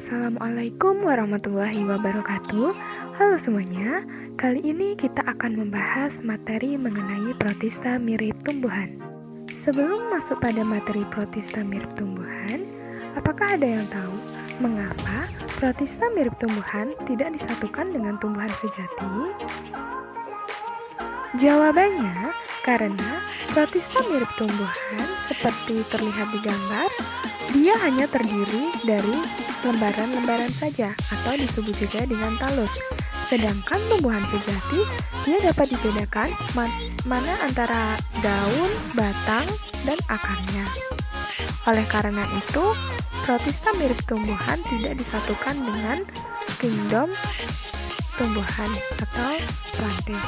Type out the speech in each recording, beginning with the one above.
Assalamualaikum warahmatullahi wabarakatuh. Halo semuanya, kali ini kita akan membahas materi mengenai protista mirip tumbuhan. Sebelum masuk pada materi protista mirip tumbuhan, apakah ada yang tahu mengapa protista mirip tumbuhan tidak disatukan dengan tumbuhan sejati? Jawabannya, karena protista mirip tumbuhan seperti terlihat di gambar, dia hanya terdiri dari lembaran-lembaran saja atau disebut juga dengan talus. Sedangkan tumbuhan sejati, dia dapat dibedakan mana antara daun, batang, dan akarnya. Oleh karena itu, protista mirip tumbuhan tidak disatukan dengan kingdom tumbuhan atau plantae.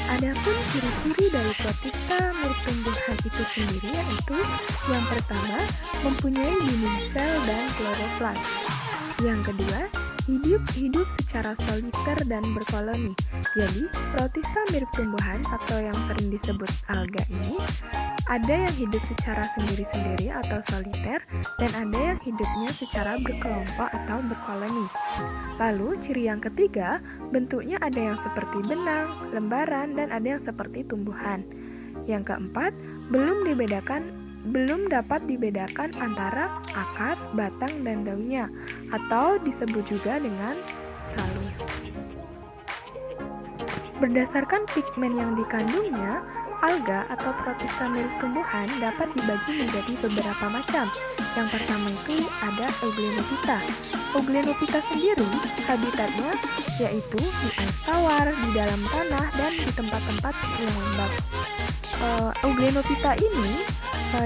Adapun ciri-ciri dari protista mirip tumbuhan itu sendiri yaitu yang pertama, mempunyai dinding sel dan kloroplas. Yang kedua, hidup secara soliter dan berkoloni. Jadi, protista mirip tumbuhan atau yang sering disebut alga ini ada yang hidup secara sendiri-sendiri atau soliter dan ada yang hidupnya secara berkelompok atau berkoloni. Lalu, ciri yang ketiga, bentuknya ada yang seperti benang, lembaran, dan ada yang seperti tumbuhan. Yang keempat, belum dapat dibedakan antara akar, batang, dan daunnya, atau disebut juga dengan talus. Berdasarkan pigmen yang dikandungnya, alga atau protista mirip tumbuhan dapat dibagi menjadi beberapa macam. Yang pertama itu ada Euglenophyta. Euglenophyta sendiri habitatnya yaitu di air tawar, di dalam tanah, dan di tempat-tempat yang lembab. Euglenophyta ini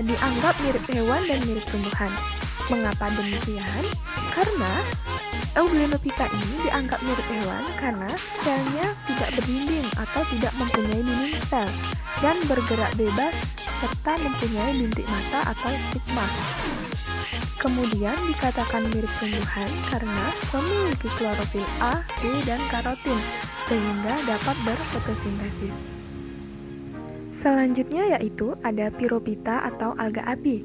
dianggap mirip hewan dan mirip tumbuhan. Mengapa demikian? Karena Euglenophyta ini dianggap mirip hewan karena selnya tidak berdinding atau tidak mempunyai dinding sel dan bergerak bebas serta mempunyai bintik mata atau stigma. Kemudian dikatakan mirip tumbuhan karena memiliki klorofil A, B, dan karotin sehingga dapat berfotosintesis. Selanjutnya yaitu ada Pyrophyta atau alga api.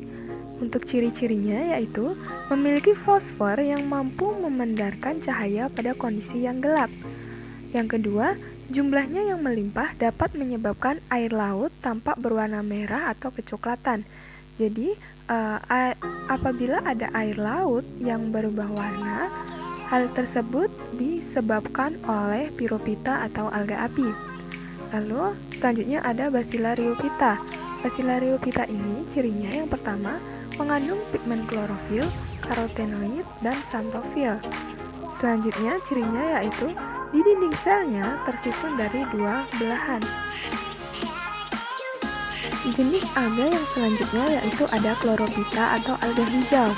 Untuk ciri-cirinya yaitu memiliki fosfor yang mampu memandarkan cahaya pada kondisi yang gelap. Yang kedua, jumlahnya yang melimpah dapat menyebabkan air laut tampak berwarna merah atau kecoklatan. Jadi, apabila ada air laut yang berubah warna, hal tersebut disebabkan oleh Pyrophyta atau alga api. Lalu, selanjutnya ada Basilaryophyta. Basilaryophyta ini cirinya yang pertama, mengandung pigmen klorofil, karotenoid, dan xanthofil. Selanjutnya cirinya yaitu di dinding selnya tersusun dari dua belahan. Jenis alga yang selanjutnya yaitu ada Chlorophyta atau alga hijau.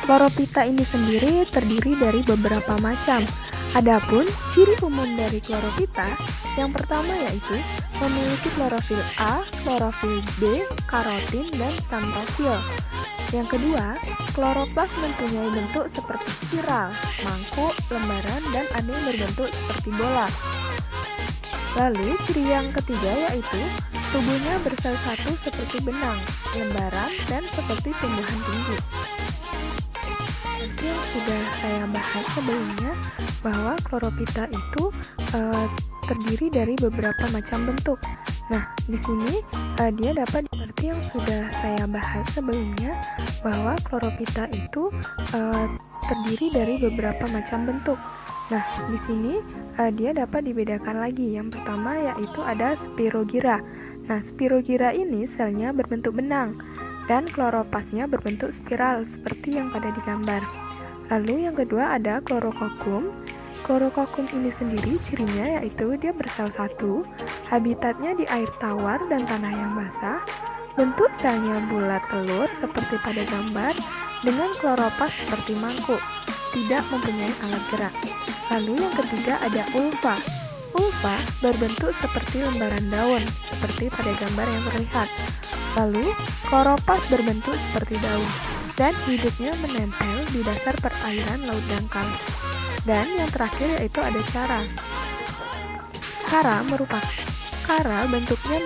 Chlorophyta ini sendiri terdiri dari beberapa macam. Adapun ciri umum dari Chlorophyta yang pertama yaitu memiliki klorofil A, klorofil B, karotin, dan xanthofil. Yang kedua, kloroplas mempunyai bentuk seperti spiral, mangkuk, lembaran, dan ada yang berbentuk seperti bola. Lalu, ciri yang ketiga yaitu tubuhnya bersel satu seperti benang, lembaran, dan seperti tumbuhan tinggi. Seperti yang sudah saya bahas sebelumnya, bahwa Chlorophyta itu terdiri dari beberapa macam bentuk. Nah, di sini dia dapat seperti yang sudah saya bahas sebelumnya bahwa Chlorophyta itu terdiri dari beberapa macam bentuk. Nah, di sini dia dapat dibedakan lagi. Yang pertama yaitu ada Spirogyra. Nah, Spirogyra ini selnya berbentuk benang dan kloroplasnya berbentuk spiral seperti yang pada di gambar. Lalu yang kedua ada Chlorococcum. Chlorococcum ini sendiri cirinya yaitu dia bersel satu, habitatnya di air tawar dan tanah yang basah, bentuk selnya bulat telur seperti pada gambar dengan kloroplas seperti mangkuk, tidak mempunyai alat gerak. Lalu yang ketiga ada Ulva. Ulva berbentuk seperti lembaran daun seperti pada gambar yang terlihat. Lalu kloroplas berbentuk seperti daun dan hidupnya menempel di dasar perairan laut dangkal. Dan yang terakhir yaitu ada Chara. Chara bentuknya